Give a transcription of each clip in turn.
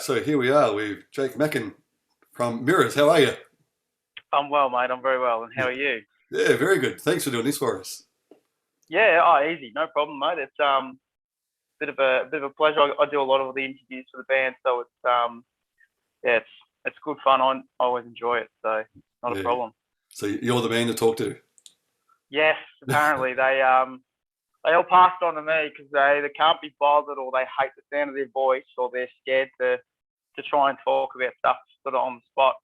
So here we are with Jake Mackin from Mirrors. How are you? I'm well, mate. I'm very well. And how are you? Yeah, very good. Thanks for doing this for us. Yeah, easy, no problem, mate. It's bit of a pleasure. I do a lot of the interviews for the band, so yeah, it's good fun. I always enjoy it, so not a Yeah. problem. So you're the man to talk to. Yes, apparently they all passed on to me because they can't be bothered, or they hate the sound of their voice, or they're scared to try and talk about stuff sort of on the spot.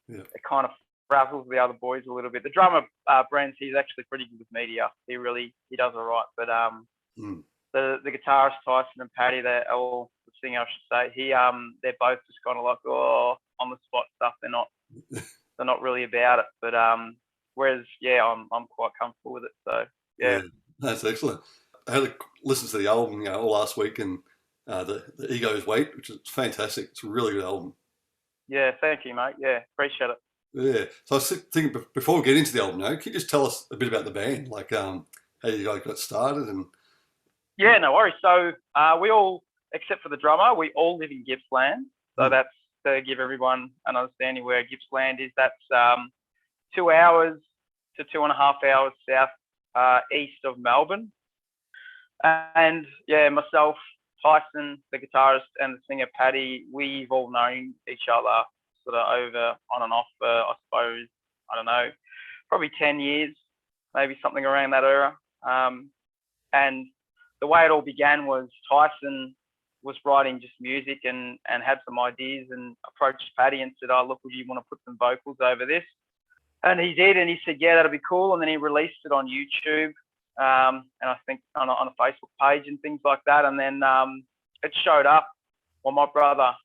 Yeah. It kind of frazzles the other boys a little bit. The drummer, Brent, he's actually pretty good with media. He does all right. But Mm. the guitarist Tyson and Paddy, the singer I should say, they're both just kind of like on the spot stuff. They're not really about it. But whereas I'm quite comfortable with it. So yeah. Yeah, that's excellent. I had a listen to the album, all last week, and the Ego's Weight, which is fantastic. It's a really good album. Yeah, thank you, mate. Yeah, appreciate it. Yeah. So I was thinking before we get into the album, now, can you just tell us a bit about the band, like how you guys got started and Yeah, no worries. So we all, except for the drummer, we all live in Gippsland. So mm, that's to give everyone an understanding where Gippsland is. That's 2 hours to 2.5 hours south east of Melbourne. And yeah, myself, Tyson, the guitarist, and the singer Paddy, we've all known each other sort of over on and off for, I suppose, I don't know, probably 10 years, maybe something around that era. And the way it all began was Tyson was writing just music and had some ideas and approached Paddy and said, "Oh, look, would you want to put some vocals over this?" And he did, and he said, "Yeah, that'd be cool." And then he released it on YouTube, and I think on a Facebook page and things like that. And then it showed up. Well, my brother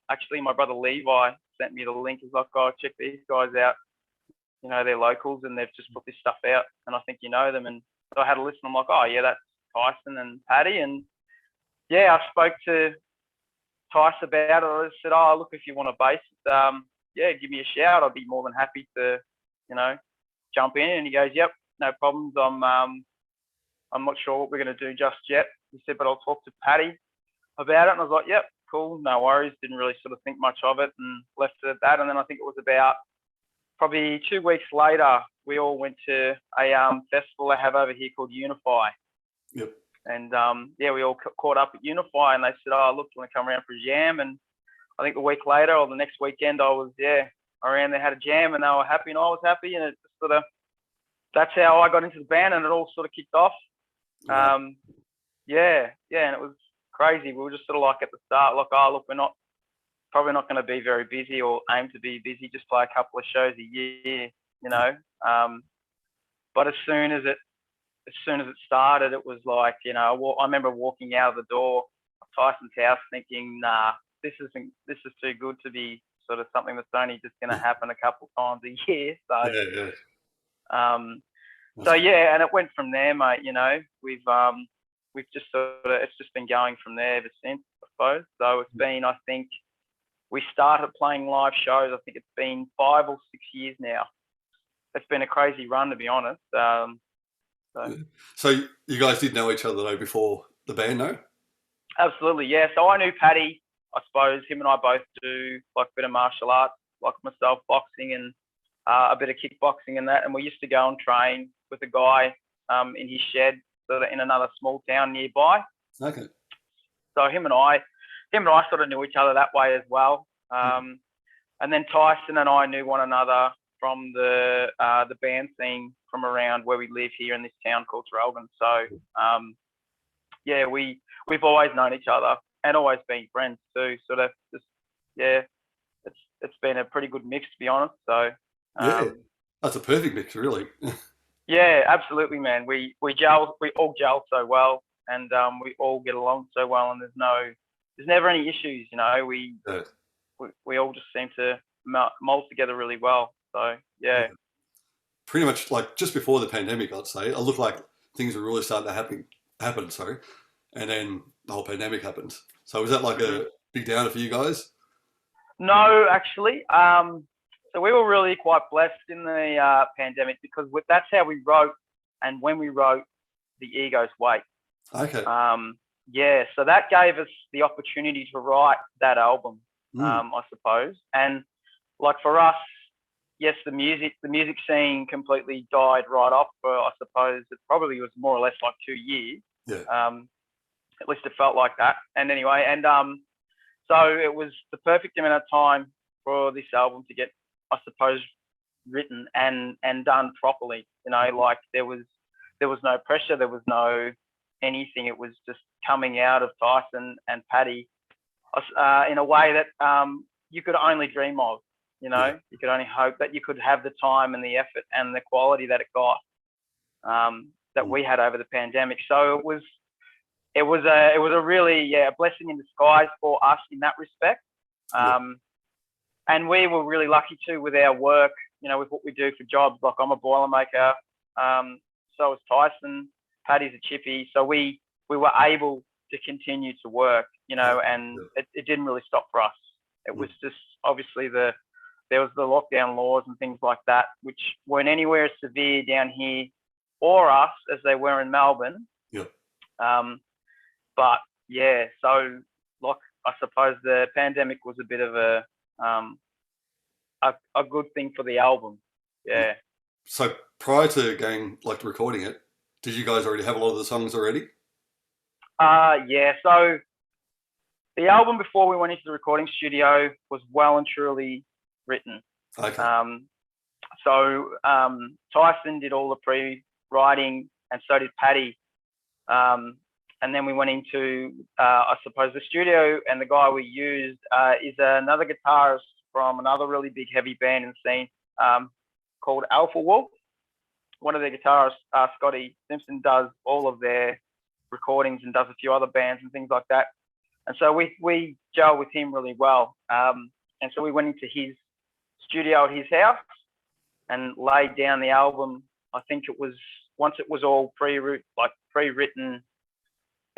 Levi sent me the link. He's like, "Oh, check these guys out. They're locals and they've just put this stuff out, and I think you know them." And so I had a listen. I'm like, "Oh yeah, that's Tyson and Paddy." And yeah, I spoke to Tice about it. I just said, "Oh, look, if you want a bass, yeah, give me a shout. I'd be more than happy to, you know, jump in." And he goes, "Yep, no problems. I'm not sure what we're going to do just yet." He said, "But I'll talk to Paddy about it." And I was like, "Yep, cool, no worries." Didn't really sort of think much of it and left it at that. And then I think it was about probably 2 weeks later, we all went to a festival they have over here called Unify. yep. And yeah, we all caught up at Unify, and they said, "Oh, look, you want to come around for a jam?" And I think the week later or the next weekend, I was around there, had a jam, and they were happy, and I was happy, and it just sort of that's how I got into the band, and it all sort of kicked off. Right. Yeah, and it was crazy. We were just sort of like at the start, like, "Oh, look, we're probably not going to be very busy or aim to be busy, just play a couple of shows a year, you know." But as soon as it started, it was like, I remember walking out of the door of Tyson's house thinking, nah, this is too good to be sort of something that's only just going to happen a couple of times a year. Yeah, yeah. Um, so That's, yeah, and it went from there, mate. We've just it's just been going from there ever since, I suppose. So it's been, I think, we started playing live shows. I think it's been 5 or 6 years now. It's been a crazy run, to be honest. So. yeah. So you guys did know each other though before the band, no? Absolutely, yeah. So I knew Paddy. I suppose him and I both do like a bit of martial arts, like myself, boxing and a bit of kickboxing and that. And we used to go and train with a guy in his shed, sort of in another small town nearby. Okay. So him and I sort of knew each other that way as well. And then Tyson and I knew one another from the band scene from around where we live here in this town called Traralgon. So yeah, we've always known each other and always been friends too. Sort of just yeah, it's been a pretty good mix, to be honest. So Yeah. That's a perfect mix, really. yeah, absolutely, man. We all gel so well, and we all get along so well, and there's never any issues. Yeah. We all just seem to mold together really well. So Yeah. yeah. Pretty much like just before the pandemic, I'd say. It looked like things were really starting to happen, sorry. And then the whole pandemic happened. So was that like Mhm. a big downer for you guys? No, actually. So we were really quite blessed in the pandemic because that's how we wrote, and when we wrote the Ego's Weight. Okay. Yeah, so that gave us the opportunity to write that album. I suppose. And like for us, yes, the music scene completely died right off for, I suppose, it probably was more or less like 2 years. Yeah. At least it felt like that. And anyway, and so it was the perfect amount of time for this album to get, I suppose, written and done properly. You know, like there was no pressure, there was no anything. It was just coming out of Tyson and Paddy in a way that you could only dream of. You know, you could only hope that you could have the time and the effort and the quality that it got that we had over the pandemic. So it was a really a blessing in disguise for us in that respect. And we were really lucky too with our work, you know, with what we do for jobs. Like I'm a boilermaker, so is Tyson, Paddy's a chippy. So we were able to continue to work, you know, and it didn't really stop for us. It was just obviously there was the lockdown laws and things like that, which weren't anywhere as severe down here or us as they were in Melbourne. But yeah, so like I suppose the pandemic was a bit of a good thing for the album. Yeah. So prior to going like recording it, did you guys already have a lot of the songs already? Yeah. So the album before we went into the recording studio was well and truly written. Okay. So Tyson did all the pre-writing, and so did Paddy. And then we went into, I suppose, the studio, and the guy we used is another guitarist from another really big heavy band in the scene called Alpha Wolf. One of their guitarists, Scotty Simpson, does all of their recordings and does a few other bands and things like that. And so we gel with him really well. And so we went into his studio at his house and laid down the album. I think it was, once it was all pre-written,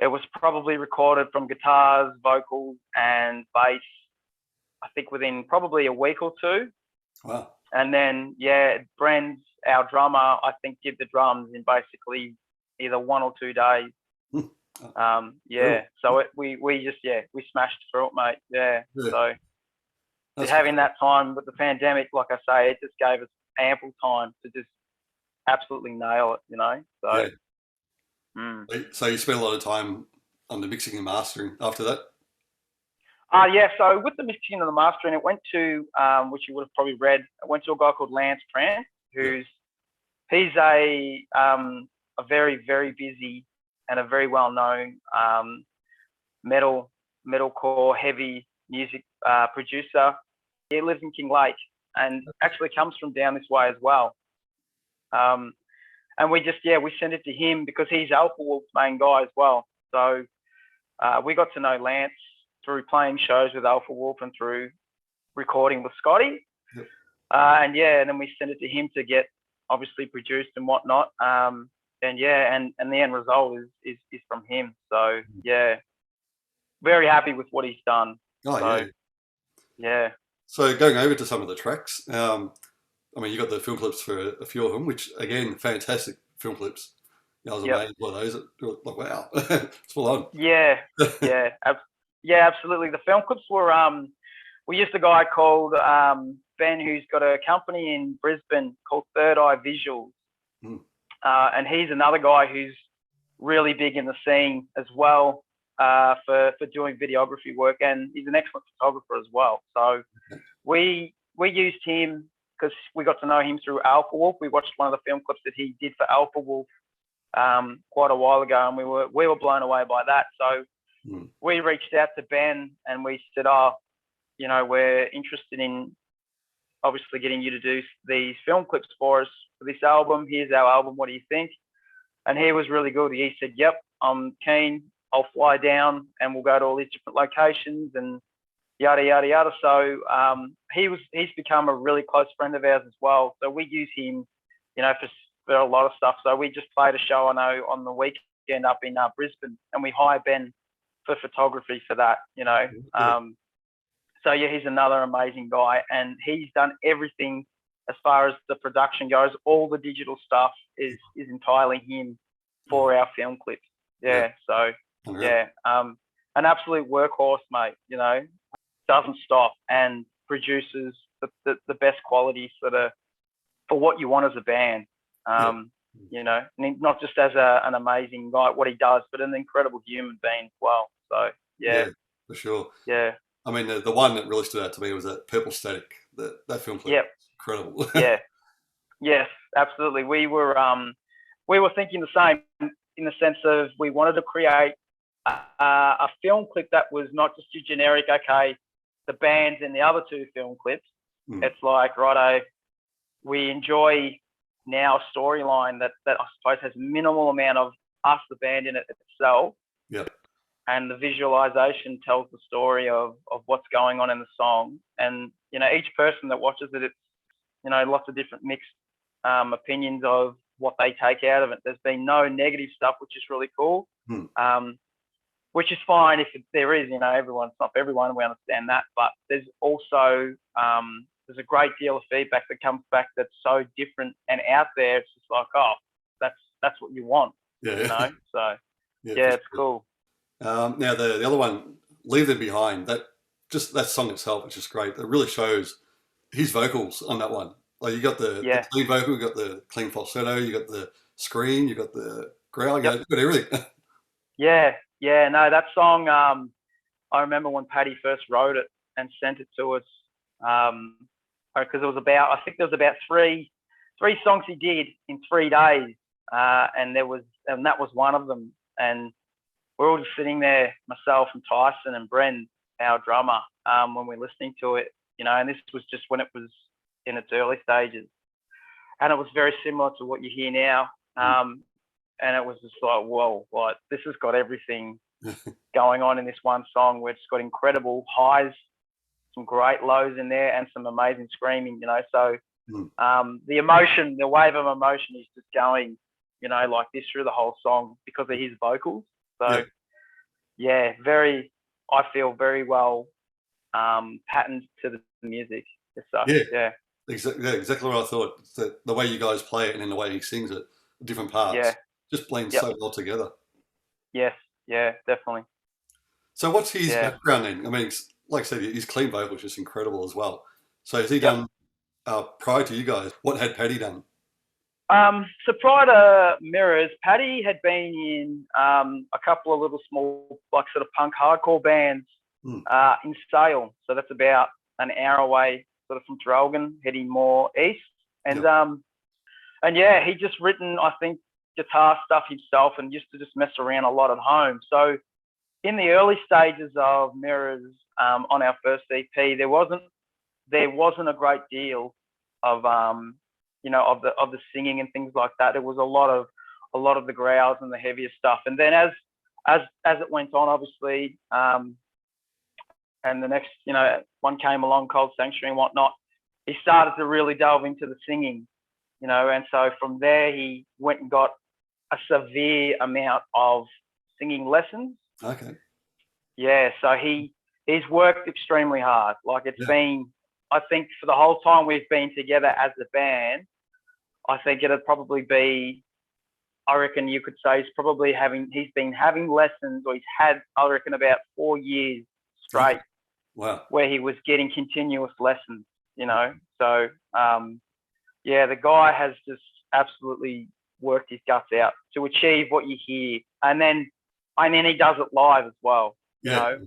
it was probably recorded from guitars, vocals, and bass, I think within probably a week or two. Wow. And then, Bren's, our drummer, I think did the drums in basically either 1 or 2 days. So we smashed through it, mate. Yeah. So That's having that time with the pandemic, like I say, it just gave us ample time to just absolutely nail it, you know. So So you spent a lot of time on the mixing and mastering after that? So with the mixing and the mastering, it went to, which you would have probably read, it went to a guy called Lance Prance, he's a very, very busy and a very well-known metalcore heavy music producer. He lives in King Lake and actually comes from down this way as well. And we just, we sent it to him because he's Alpha Wolf's main guy as well. So we got to know Lance through playing shows with Alpha Wolf and through recording with Scotty. And then we sent it to him to get obviously produced and whatnot. And the end result is from him. So very happy with what he's done. So going over to some of the tracks, I mean, you got the film clips for a few of them, which again, fantastic film clips. I was amazed by those. Like, wow, it's full on. Absolutely. The film clips were we used a guy called Ben, who's got a company in Brisbane called Third Eye Visuals. And he's another guy who's really big in the scene as well for doing videography work, and he's an excellent photographer as well. So we used him because we got to know him through Alpha Wolf. We watched one of the film clips that he did for Alpha Wolf quite a while ago, and we were blown away by that. So we reached out to Ben and we said, we're interested in obviously getting you to do these film clips for us for this album. Here's our album. What do you think? And he was really good. He said, yep, I'm keen. I'll fly down and we'll go to all these different locations and yada, yada, yada. So he's become a really close friend of ours as well. So we use him, for a lot of stuff. So we just played a show, I know, on the weekend up in Brisbane, and we hired Ben for photography for that, he's another amazing guy, and he's done everything as far as the production goes. All the digital stuff is entirely him for our film clips. An absolute workhorse, mate, doesn't stop and produces the best qualities for what you want as a band. You know, and not just as an amazing guy, what he does, but an incredible human being as well. So yeah, for sure. Yeah. I mean, the one that really stood out to me was that Purple Static. That film clip. Yep. Incredible. Yeah. Yes, absolutely. We were thinking the same, in the sense of we wanted to create a film clip that was not just your generic, okay, the bands in the other two film clips. It's like, righto, we enjoy now a storyline that I suppose has minimal amount of us, the band, in it itself. Yep. And the visualization tells the story of what's going on in the song. And, you know, each person that watches it, it's, you know, lots of different mixed opinions of what they take out of it. There's been no negative stuff, which is really cool. Which is fine if there is, you know, it's not for everyone, we understand that. But there's also, there's a great deal of feedback that comes back that's so different and out there. It's just like, oh, that's what you want, you know? So, it's cool. Now, the other one, Leave Them Behind, that song itself is just great. It really shows his vocals on that one. Like, you got the clean vocal, you got the clean falsetto, you got the scream, you got the growl, you got everything. No, that song, I remember when Paddy first wrote it and sent it to us, because I think there was about three songs he did in 3 days, and that was one of them. And we're all just sitting there, myself and Tyson and Bren, our drummer, when we're listening to it, you know, and this was just when it was in its early stages. And it was very similar to what you hear now. And it was just like, whoa, like, this has got everything going on in this one song, where it's got incredible highs, some great lows in there, and some amazing screaming, you know. So the emotion, the wave of emotion is just going, you know, like this through the whole song because of his vocals. So, I feel very well patterned to the music. So, Exactly what I thought. The way you guys play it and then the way he sings it, different parts, just blends so well together. Yes, definitely. So what's his background then? I mean, like I said, his clean vocal is just incredible as well. So has he done, prior to you guys, what had Paddy done? So prior to Mirrors, Paddy had been in a couple of little small, like, sort of punk hardcore bands in Sale. So that's about an hour away, sort of from Traralgon, heading more east. And he just written, I think, guitar stuff himself, and used to just mess around a lot at home. So in the early stages of Mirrors, on our first EP, there wasn't a great deal of of the singing and things like that. There was a lot of the growls and the heavier stuff. And then as it went on, obviously, and the next, you know, one came along, Cold Sanctuary and whatnot, he started to really delve into the singing, you know. And so from there, he went and got a severe amount of singing lessons. Okay. Yeah, so he's worked extremely hard. Like, it's been, I think, for the whole time we've been together as a band, I think it'd probably be, I reckon you could say he's been having lessons, or he's had, I reckon, about 4 years straight. Wow. Where he was getting continuous lessons, you know. So, the guy has just absolutely worked his guts out to achieve what you hear. And then he does it live as well, you know.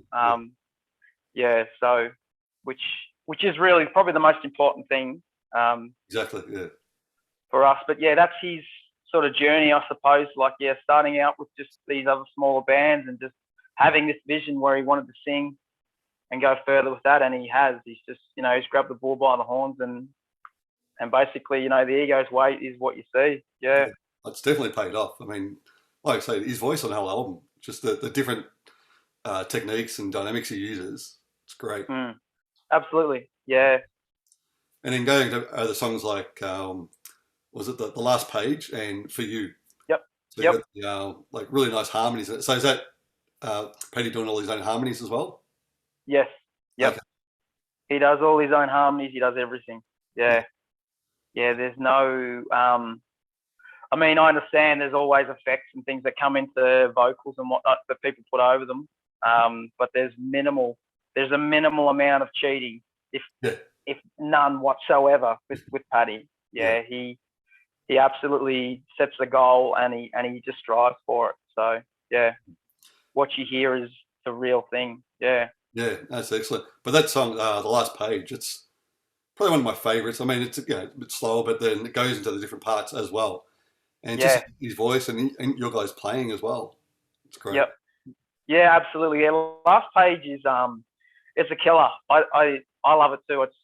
So, which is really probably the most important thing. Exactly, for us. But that's his sort of journey, I suppose. Like, starting out with just these other smaller bands and just having this vision where he wanted to sing and go further with that, and he has. He's just, you know, he's grabbed the bull by the horns, and basically, you know, the ego's weight is what you see. Yeah. It's definitely paid off. I mean, like I say, his voice on the whole album, just the different techniques and dynamics he uses, it's great. Absolutely, yeah. And then going to the songs like, was it the last page and For You? Yep. So you got like really nice harmonies. So is that Paddy doing all his own harmonies as well? Yes. Yep. Okay. He does all his own harmonies. He does everything. Yeah. There's no. I mean, I understand there's always effects and things that come into vocals and whatnot that people put over them, but there's minimal there's a minimal amount of cheating, if Yeah. if none whatsoever, with Paddy. Yeah. He absolutely sets the goal, and he just strives for it. So yeah, what you hear is the real thing. Yeah. Yeah, that's excellent. But that song, The Last Page, it's probably one of my favorites. I mean, it's, you know, a bit slower, but then it goes into the different parts as well. And just Yeah. his voice and your guys playing as well. It's great. Yep. Yeah, absolutely. Yeah, Last Page is it's a killer. I love it too. It's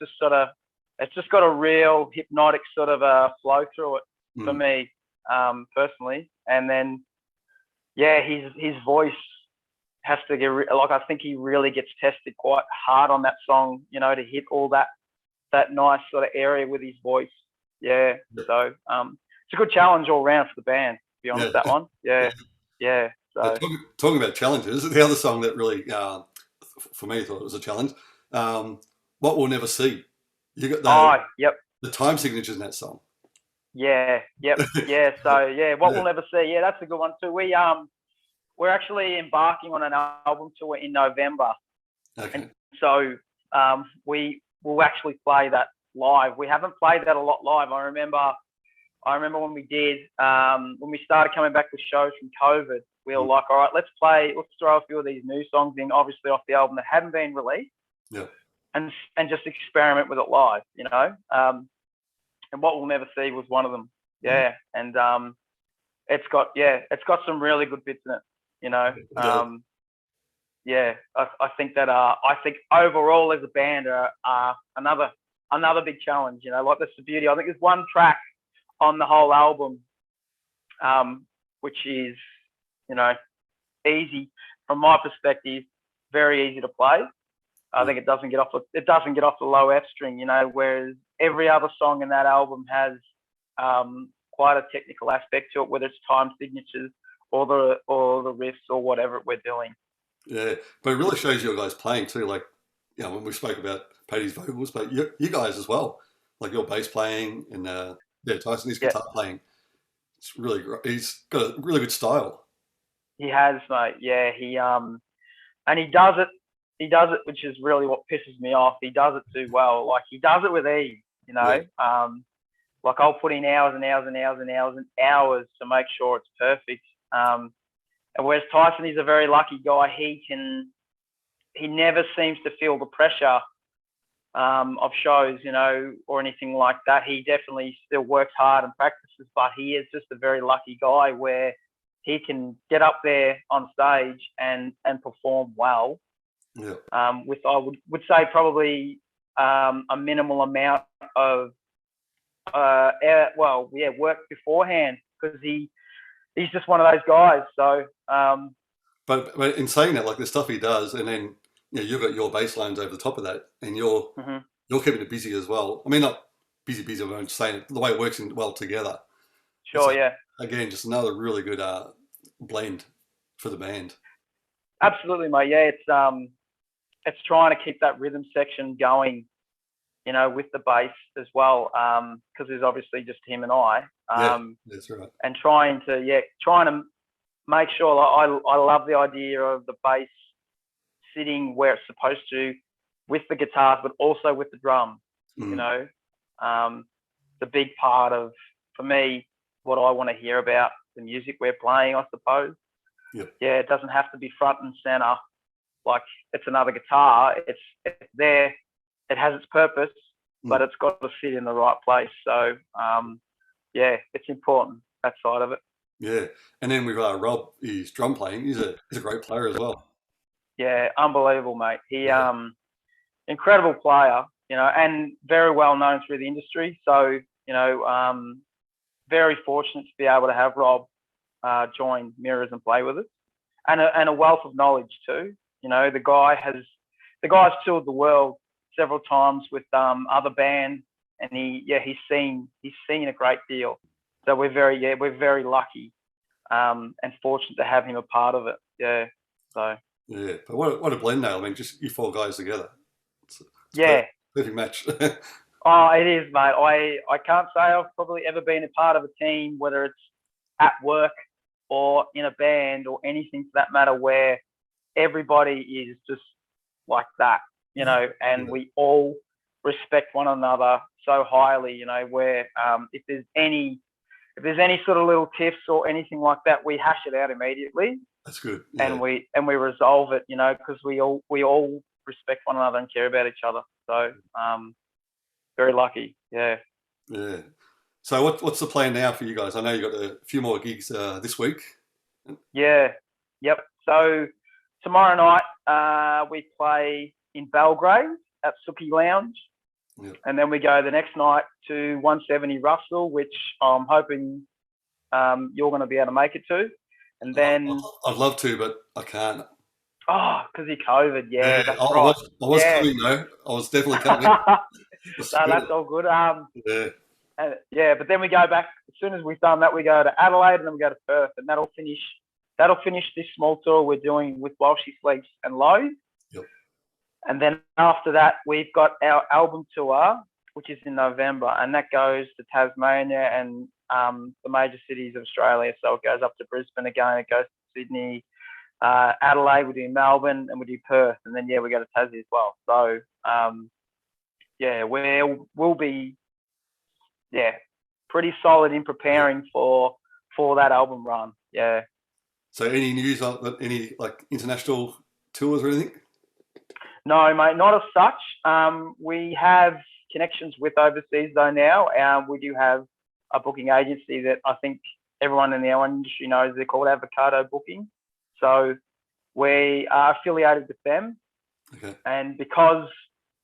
just got a real hypnotic sort of flow through it for me, personally. And then yeah, his voice has to get I think he really gets tested quite hard on that song, you know, to hit all that nice sort of area with his voice. Yeah. So it's a good challenge all round for the band, to be honest, that one. Yeah. Yeah. So talking about challenges, the other song that really, for me, thought it was a challenge. What We'll Never See. You got the time signatures in that song. Yeah. Yep. Yeah. So yeah, What We'll Never See. Yeah, that's a good one too. We're actually embarking on an album tour in November. Okay. And so we will actually play that live. We haven't played that a lot live. I remember when we did, when we started coming back with shows from COVID, we were like, all right, let's throw a few of these new songs in, obviously off the album that hadn't been released. Yeah. And just experiment with it live, you know. And What We'll Never See was one of them. Yeah. And it's got some really good bits in it, you know. Yeah, I think that I think overall as a band are another big challenge, you know. Like, that's the beauty. I think there's one track on the whole album, which is, you know, easy from my perspective, very easy to play. I think it doesn't get off the low F string, you know, whereas every other song in that album has quite a technical aspect to it, whether it's time signatures or the riffs or whatever we're doing. Yeah, but it really shows you guys playing too. Like, you know, when we spoke about Paddy's vocals, but you guys as well, like your bass playing and Tyson, his guitar playing. It's really great. He's got a really good style. He has, mate. Yeah, and he does it, which is really what pisses me off. He does it too well. Like, he does it with ease, you know. Yeah. Like, I'll put in hours and hours and hours and hours and hours to make sure it's perfect. And whereas Tyson is a very lucky guy, he never seems to feel the pressure of shows, you know, or anything like that. He definitely still works hard and practices, but he is just a very lucky guy where he can get up there on stage and perform well. Yeah. With, I would say, probably a minimal amount of work beforehand, because he's just one of those guys. So but in saying that, like the stuff he does, and then, you know, you've got your bass lines over the top of that, and you're keeping it busy as well. I mean, not busy, but I'm just saying it, the way it works well together. Sure, yeah. Again, just another really good blend for the band. Absolutely, mate. Yeah, it's trying to keep that rhythm section going, you know, with the bass as well, because there's obviously just him and I. That's right. And trying to make sure. I love the idea of the bass sitting where it's supposed to, with the guitars, but also with the drums. You know, the big part of, for me, what I want to hear about the music we're playing, I suppose. Yep. Yeah, it doesn't have to be front and center. Like, it's another guitar. It's there. It has its purpose, but it's got to sit in the right place. So, yeah, it's important, that side of it. Yeah, and then with Rob, his drum playing. He's a great player as well. Yeah, unbelievable, mate. He incredible player, you know, and very well known through the industry. So, you know, very fortunate to be able to have Rob join Mirrors and play with us, and a wealth of knowledge too. You know, the guy's toured the world several times with other bands, and he's seen a great deal. So we're very lucky and fortunate to have him a part of it. Yeah. So. Yeah, but what a blend now. I mean, just you four guys together. It's perfect match. Oh, it is, mate. I can't say I've probably ever been a part of a team, whether it's at work or in a band or anything for that matter, where everybody is just like that. you know, and we all respect one another so highly, you know, where if there's any sort of little tiffs or anything like that, we hash it out immediately. That's good. And we resolve it, you know, because we all respect one another and care about each other. So very lucky. Yeah. Yeah. So what's the plan now for you guys? I know you got a few more gigs this week. Yeah. Yep. So tomorrow night we play in Belgrade at Suki Lounge. Yep. And then we go the next night to 170 Russell, which I'm hoping you're going to be able to make it to. And then I'd love to, but I can't. Oh, because of COVID. Yeah, that's right. I was coming though. I was definitely coming. No, that's all good. Yeah. But then we go back as soon as we've done that. We go to Adelaide and then we go to Perth, and that'll finish this small tour we're doing with While She Sleeps and Low. Yep. And then after that, we've got our album tour, which is in November, and that goes to Tasmania and the major cities of Australia. So it goes up to Brisbane again, it goes to Sydney, Adelaide, we do Melbourne, and we do Perth, and then we go to Tassie as well. So we'll be pretty solid in preparing for that album run. Yeah. So any news on any like international tours or anything? No, mate, not as such. We have connections with overseas though now. We do have a booking agency that I think everyone in our industry knows. They're called Avocado Booking. So we are affiliated with them. Okay. And because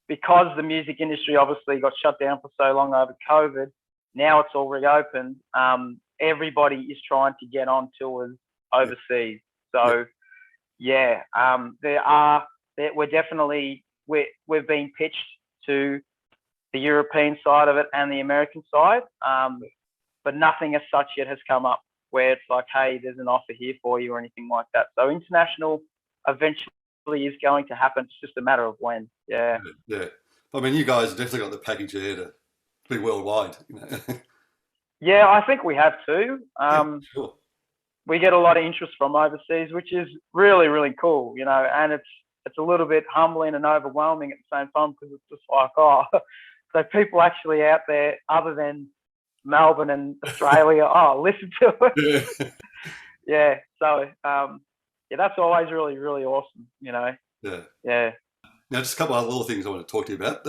the music industry obviously got shut down for so long over COVID, now it's all reopened. Everybody is trying to get on tours overseas. So we've been pitched to the European side of it and the American side, but nothing as such yet has come up where it's like, hey, there's an offer here for you or anything like that. So international eventually is going to happen. It's just a matter of when. Yeah. Yeah. I mean, you guys have definitely got the package here to be worldwide. You know? Yeah, I think we have too. Sure. We get a lot of interest from overseas, which is really, really cool, you know, and it's a little bit humbling and overwhelming at the same time because it's just like, so people actually out there other than Melbourne and Australia, listen to it. Yeah. So, that's always really, really awesome, you know. Yeah. Yeah. Now, just a couple of little things I want to talk to you about.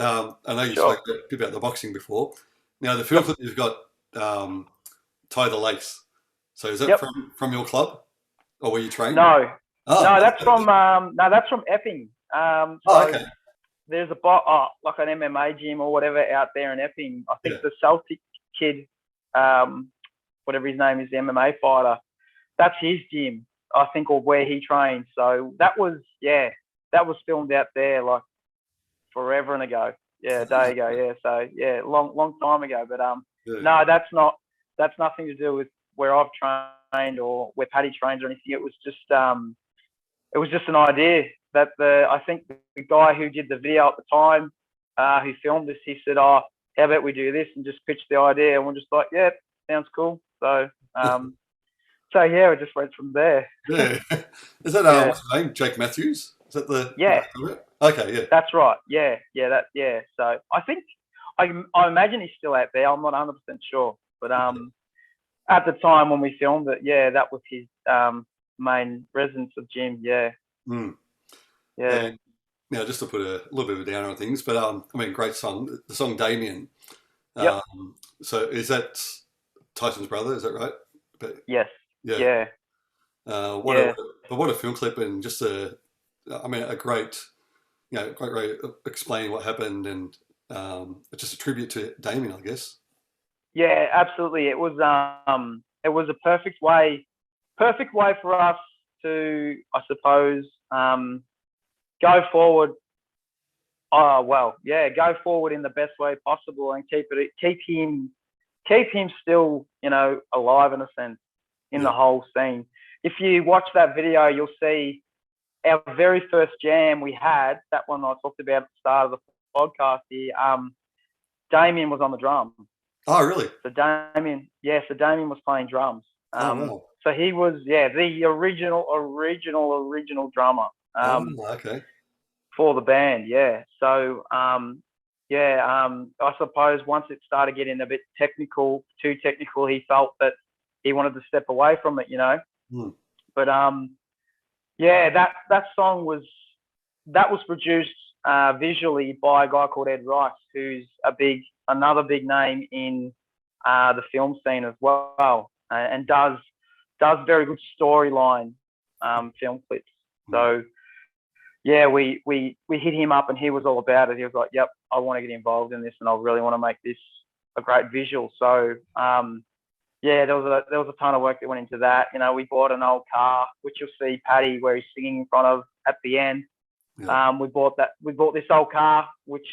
I know you Sure. spoke a bit about the boxing before. Now, the film clip you've got, Tie the Lace. So is that from your club or where you train? No. That's from Epping. Okay. There's like an MMA gym or whatever out there in Epping. I think the Celtic kid, whatever his name is, the MMA fighter, that's his gym, I think, or where he trains. So that was filmed out there like forever and ago. Yeah, a day ago. Yeah. So long time ago. But no, that's nothing to do with where I've trained or where Paddy trains or anything. It was just an idea that I think the guy who did the video at the time, who filmed this, he said, "Oh, how about we do this?" and just pitched the idea, and we're just like, "Yeah, sounds cool." So, we just went from there. Yeah. Is that what's his name? Jake Matthews? Is that the Okay, yeah. That's right. Yeah. So I think I imagine he's still out there. I'm not 100% sure, but at the time when we filmed it, that was his main residence of gym. Yeah. Mm. Yeah. And now, just to put a little bit of a downer on things, but I mean, great song. The song Damien. Yep. So is that Tyson's brother? Is that right? But, yes. Yeah. What a film clip, and just a great way of explaining what happened, and just a tribute to Damien, I guess. Yeah, absolutely. It was a perfect way for us to, I suppose, go forward. Go forward in the best way possible and keep him still, you know, alive in a sense in the whole scene. If you watch that video, you'll see our very first jam we had, that one I talked about at the start of the podcast here. Damien was on the drums. Oh, really? So Damien was playing drums. Wow. So he was, the original drummer. Okay. for the band. Yeah. So I suppose once it started getting a bit too technical, he felt that he wanted to step away from it, you know. Mm. But that song was produced visually by a guy called Ed Rice, who's another big name in the film scene as well, and does very good storyline film clips. So yeah, we hit him up and he was all about it. He was like, "Yep, I want to get involved in this and I really want to make this a great visual." So yeah, there was a ton of work that went into that. You know, we bought an old car, which you'll see Paddy where he's singing in front of at the end. Yeah. We bought this old car, which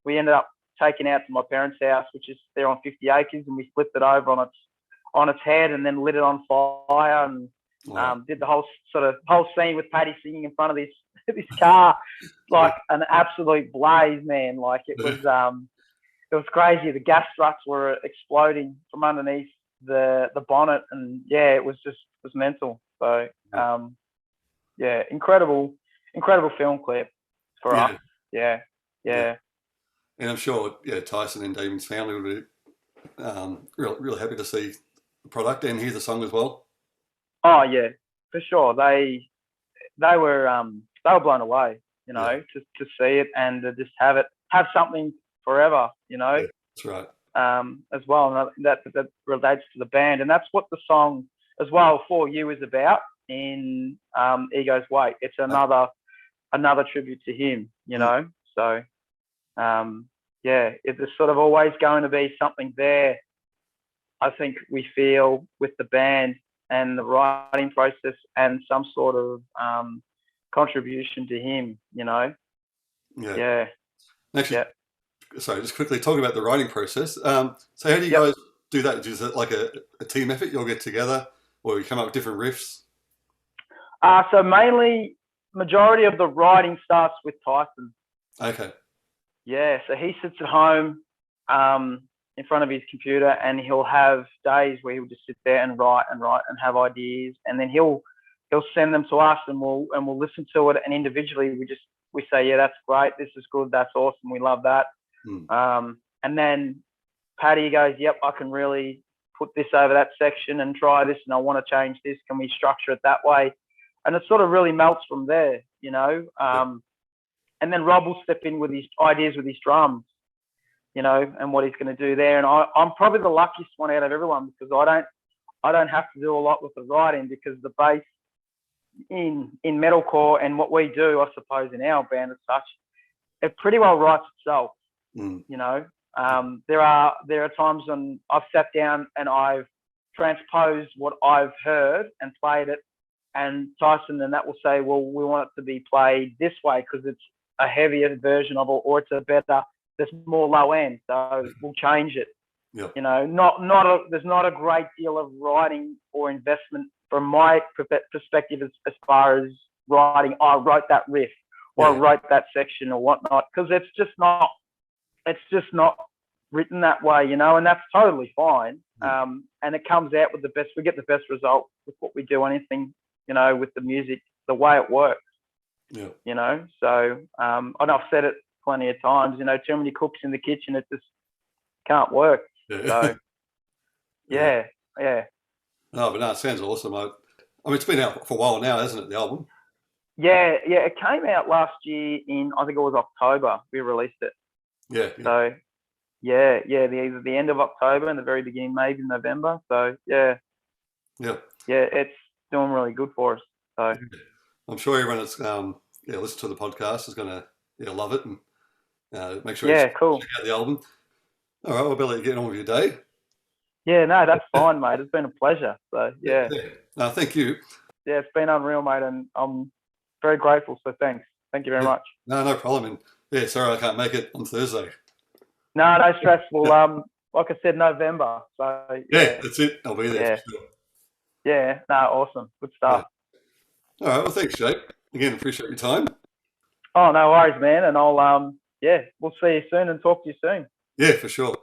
we ended up taking out to my parents' house, which is there on 50 acres, and we flipped it over on its head and then lit it on fire and did the whole scene with Paddy singing in front of this car, like an absolute blaze, man. Like it was crazy. The gas struts were exploding from underneath the bonnet, and yeah, it was mental. So incredible film clip for us. Yeah. And I'm sure, Tyson and Damon's family would be really happy to see the product and hear the song as well. Oh yeah, for sure. They were blown away, you know, to see it and to just have something forever, you know. Yeah, that's right. As well, and that relates to the band, and that's what the song as well For You is about in Ego's Wake. It's another tribute to him, you know. So there's sort of always going to be something there, I think we feel, with the band and the writing process and some sort of contribution to him, you know. Yeah. Actually, sorry, just quickly talking about the writing process. So how do you guys do that? Is it like a team effort? You'll get together or you come up with different riffs? So majority of the writing starts with Tyson. Okay. Yeah, so he sits at home in front of his computer, and he'll have days where he'll just sit there and write and have ideas, and then he'll send them to us, and we'll listen to it, and individually we say, yeah, that's great, this is good, that's awesome, we love that. And then Paddy goes, yep, I can really put this over that section and try this, and I want to change this, can we structure it that way? And it sort of really melts from there, you know. And then Rob will step in with his ideas with his drums, you know, and what he's going to do there. And I'm probably the luckiest one out of everyone, because I don't have to do a lot with the writing, because the bass in metalcore and what we do, I suppose, in our band as such, it pretty well writes itself. You know, there are times when I've sat down and I've transposed what I've heard and played it, and Tyson and that will say, well, we want it to be played this way because it's a heavier version of it, or it's a better, there's more low end, so we'll change it. Yep. You know, there's not a great deal of writing or investment from my perspective as far as writing. I wrote that riff, or I wrote that section, or whatnot, because it's just not written that way, you know, and that's totally fine. And it comes out with we get the best result with what we do, anything, you know, with the music, the way it works. Yeah. You know, so and I've said it plenty of times, you know, too many cooks in the kitchen, it just can't work. Yeah. So yeah. No, but no, it sounds awesome. I mean, it's been out for a while now, hasn't it, the album? Yeah, it came out last year in, I think it was October, we released it. Yeah. So either the end of October and the very beginning, maybe November. So yeah, it's doing really good for us. So I'm sure everyone that's listen to the podcast is going to love it, and make sure you check out the album. All right, well, better let you get on with your day. Yeah, no, that's fine, mate. It's been a pleasure. So yeah. No, thank you. Yeah, it's been unreal, mate, and I'm very grateful. So thanks. Thank you very much. No problem. And sorry I can't make it on Thursday. No stress. Well, like I said, November. So yeah, that's it. I'll be there for sure. Yeah, awesome. Good stuff. Yeah. All right, well, thanks, Jake. Again, appreciate your time. Oh, no worries, man. And I'll we'll see you soon and talk to you soon. Yeah, for sure.